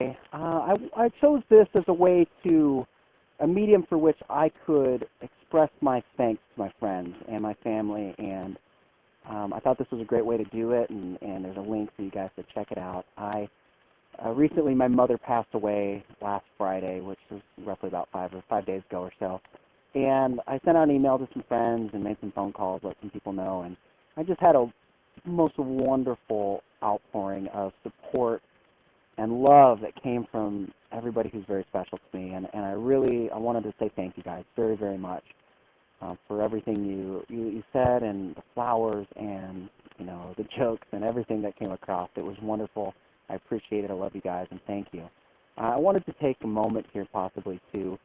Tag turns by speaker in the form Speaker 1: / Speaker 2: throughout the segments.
Speaker 1: I chose this as a way to, a medium for which I could express my thanks to my friends and my family, and I thought this was a great way to do it, and there's a link for you guys to check it out. Recently, my mother passed away last Friday, which was roughly about 5 days ago or so, and I sent out an email to some friends and made some phone calls, let some people know, and I just had a most wonderful outpouring of support and love that came from everybody who's very special to me. And I wanted to say thank you guys very, very much for everything you said, and the flowers, and the jokes and everything that came across. It was wonderful. I appreciate it. I love you guys, and thank you. I wanted to take a moment here possibly to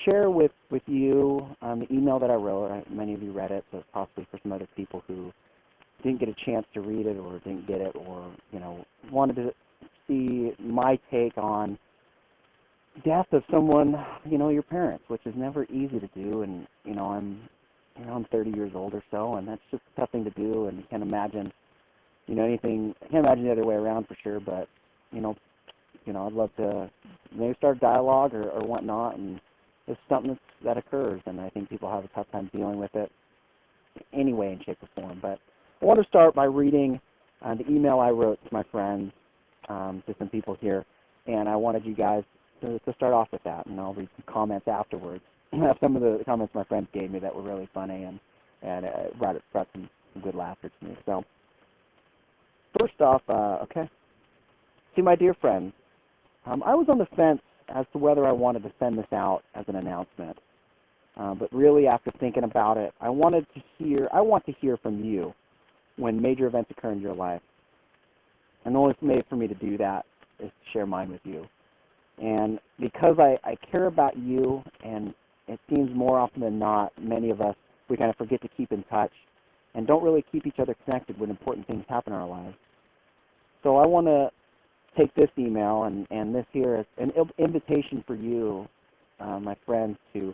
Speaker 1: share with you the email that I wrote. Many of you read it, but possibly for some other people who didn't get a chance to read it, or didn't get it, or wanted to see my take on death of someone, your parents, which is never easy to do. And I'm 30 years old or so, and that's just a tough thing to do. And you can't imagine anything. I can't imagine the other way around for sure. But I'd love to maybe start dialogue or whatnot. And it's something that occurs, and I think people have a tough time dealing with it any way, in shape, or form. But I want to start by reading the email I wrote to my friends, to some people here, and I wanted you guys to start off with that, and I'll read some comments afterwards. Some of the comments my friends gave me that were really funny, and brought some good laughter to me. So first off, okay. To my dear friends, I was on the fence as to whether I wanted to send this out as an announcement, but really after thinking about it, I want to hear from you when major events occur in your life. And the only way for me to do that is to share mine with you. And because I care about you, and it seems more often than not, many of us, we kind of forget to keep in touch and don't really keep each other connected when important things happen in our lives. So I want to take this email and this here as an invitation for you, my friends, to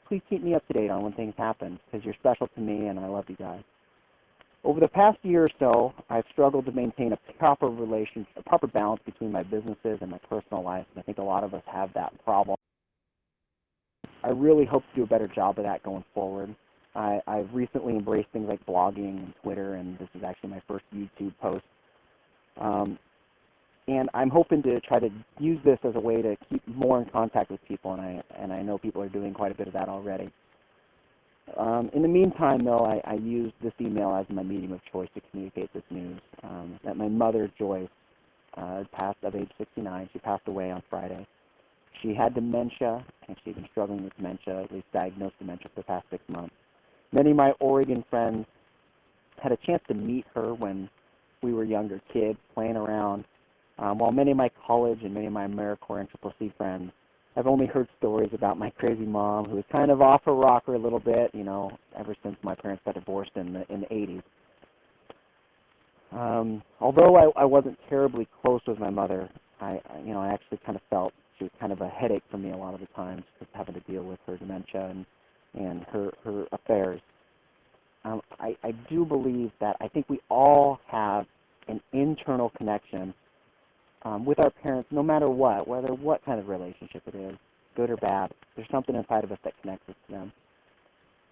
Speaker 1: please keep me up to date on when things happen, because you're special to me and I love you guys. Over the past year or so, I've struggled to maintain a proper balance between my businesses and my personal life, and I think a lot of us have that problem. I really hope to do a better job of that going forward. I've recently embraced things like blogging and Twitter, and this is actually my first YouTube post. And I'm hoping to try to use this as a way to keep more in contact with people, and I know people are doing quite a bit of that already. In the meantime, though, I used this email as my medium of choice to communicate this news, that my mother, Joyce, passed at age 69. She passed away on Friday. She had dementia, and she'd been struggling with dementia, at least diagnosed dementia, for the past 6 months. Many of my Oregon friends had a chance to meet her when we were younger kids, playing around, while many of my college and many of my AmeriCorps and CCC friends I've only heard stories about my crazy mom, who was kind of off her rocker a little bit, ever since my parents got divorced in the 80s. Although I wasn't terribly close with my mother, I actually kind of felt she was kind of a headache for me a lot of the times, just having to deal with her dementia and her affairs. I do believe that I think we all have an internal connection with our parents, no matter what kind of relationship it is, good or bad. There's something inside of us that connects us to them.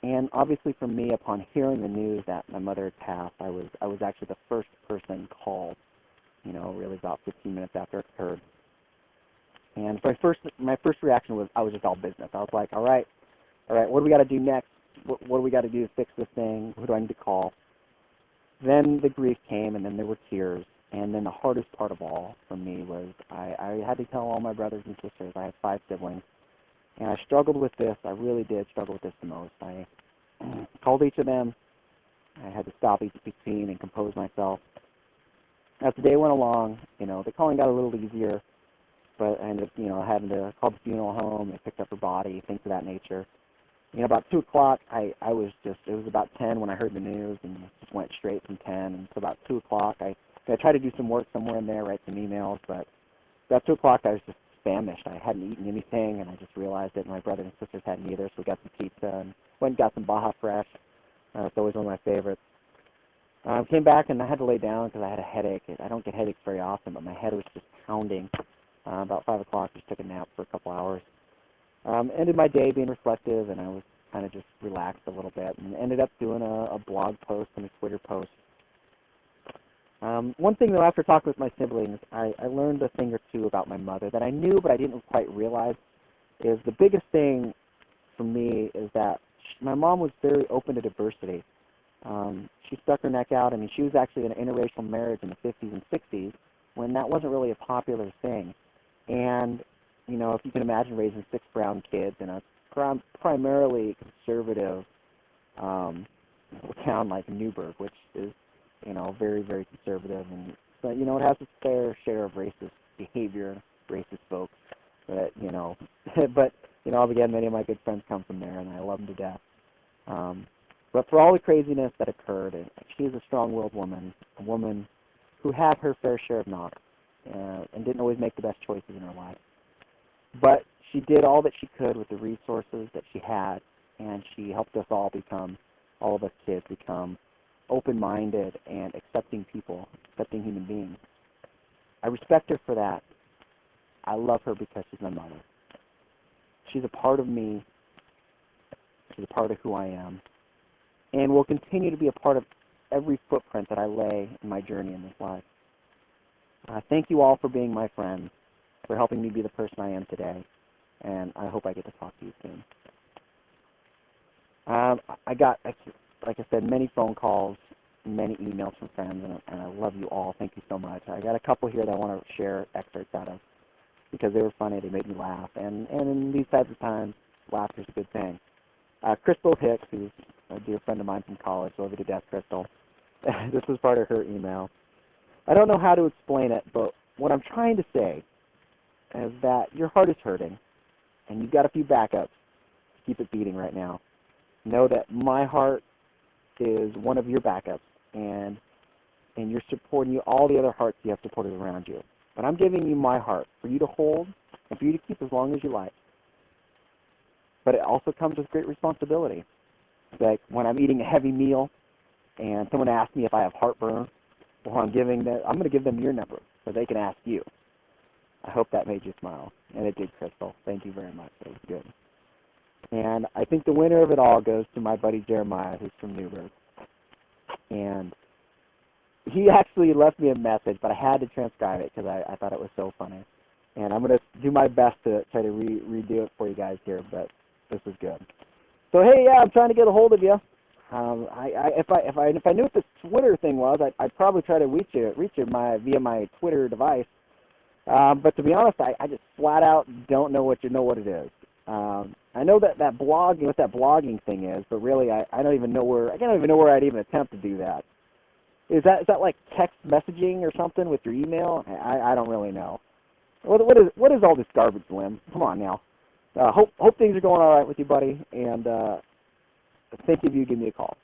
Speaker 1: And obviously for me, upon hearing the news that my mother had passed, I was actually the first person called, really about 15 minutes after it occurred. And my first reaction was I was just all business. I was like, all right, what do we got to do next? What do we got to do to fix this thing? Who do I need to call? Then the grief came, and then there were tears. And then the hardest part of all for me was I had to tell all my brothers and sisters. I have 5 siblings. And I struggled with this. I really did struggle with this the most. I called each of them. I had to stop each scene and compose myself. As the day went along, the calling got a little easier, but I ended up, having to call the funeral home. They picked up her body, things of that nature. About 2 o'clock, it was about 10 when I heard the news, and just went straight from 10. And so about 2 o'clock, I tried to do some work somewhere in there, write some emails, but about 2 o'clock, I was just famished. I hadn't eaten anything, and I just realized that my brothers and sisters hadn't either, so we got some pizza and went and got some Baja Fresh. It's always one of my favorites. Came back and I had to lay down because I had a headache. I don't get headaches very often, but my head was just pounding. About 5 o'clock, just took a nap for a couple hours. Ended my day being reflective, and I was kind of just relaxed a little bit, and ended up doing a blog post and a Twitter post. One thing, though, after talking with my siblings, I learned a thing or two about my mother that I knew but I didn't quite realize. Is the biggest thing for me is that my mom was very open to diversity. She stuck her neck out. I mean, she was actually in an interracial marriage in the 50s and 60s when that wasn't really a popular thing. And, you know, if you can imagine raising 6 brown kids in a primarily conservative town like Newburgh, which is, you know, very, very conservative. And, but, you know, it has its fair share of racist behavior, racist folks. But, you know, again, many of my good friends come from there, and I love them to death. But for all the craziness that occurred, she is a strong-willed woman, a woman who had her fair share of knocks and didn't always make the best choices in her life. But she did all that she could with the resources that she had, and she helped us all of us kids become open-minded and accepting people, accepting human beings. I respect her for that. I love her because she's my mother. She's a part of me. She's a part of who I am, and will continue to be a part of every footprint that I lay in my journey in this life. Thank you all for being my friends, for helping me be the person I am today, and I hope I get to talk to you soon. I got, like I said, many phone calls, many emails from friends, and I love you all. Thank you so much. I got a couple here that I want to share excerpts out of because they were funny. They made me laugh, and in these types of times, laughter is a good thing. Crystal Hicks, who's a dear friend of mine from college, love you to death, Crystal. This was part of her email. I don't know how to explain it, but what I'm trying to say is that your heart is hurting, and you've got a few backups to keep it beating right now. Know that my heart is one of your backups, and you're supporting you. All the other hearts you have supported around you. But I'm giving you my heart for you to hold and for you to keep as long as you like. But it also comes with great responsibility. Like when I'm eating a heavy meal and someone asks me if I have heartburn, well, I'm going to give them your number so they can ask you. I hope that made you smile. And it did, Crystal. Thank you very much. It was good. And I think the winner of it all goes to my buddy Jeremiah, who's from Newburgh. And he actually left me a message, but I had to transcribe it because I thought it was so funny. And I'm going to do my best to try to redo it for you guys here, but this is good. So, hey, yeah, I'm trying to get a hold of you. If I knew what this Twitter thing was, I'd probably try to reach you via my Twitter device. But to be honest, I just flat out don't know what it is. I know what that blogging thing is, but really I don't even know where I'd even attempt to do that. Is that like text messaging or something with your email? I don't really know. What is all this garbage, Lim? Come on now. Hope things are going all right with you, buddy, and thank you if you give me a call.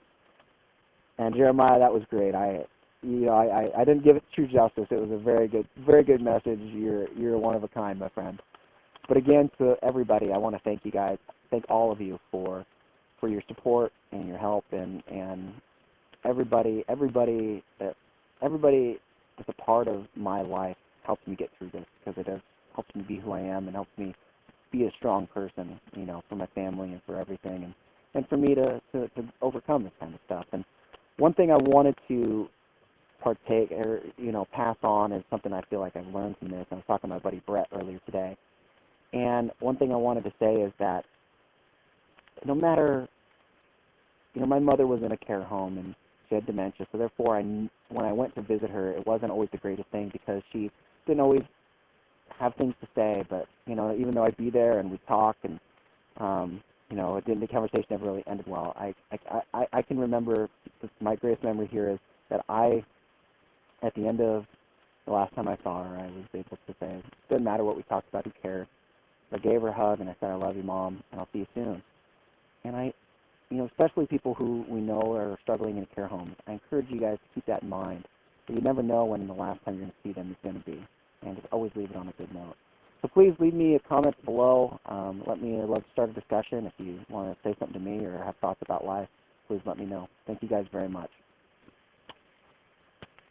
Speaker 1: And Jeremiah, that was great. I didn't give it true justice. It was a very good message. You're one of a kind, my friend. But again, to everybody, I want to thank you guys. Thank all of you for your support and your help, and everybody that's a part of my life helps me get through this because it helps me be who I am and helps me be a strong person, for my family and for everything, and for me to overcome this kind of stuff. And one thing I wanted to partake or pass on is something I feel like I've learned from this. I was talking to my buddy Brett earlier today, and one thing I wanted to say is that no matter, my mother was in a care home and she had dementia, so therefore when I went to visit her, it wasn't always the greatest thing because she didn't always have things to say, but even though I'd be there and we'd talk and the conversation never really ended well. I can remember, my greatest memory here is that at the end of the last time I saw her, I was able to say, it didn't matter what we talked about, who cared. I gave her a hug and I said, I love you, Mom, and I'll see you soon. And especially people who we know are struggling in a care home, I encourage you guys to keep that in mind. You never know when the last time you're going to see them is going to be, and just always leave it on a good note. So please leave me a comment below. Let's start a discussion. If you want to say something to me or have thoughts about life, please let me know. Thank you guys very much.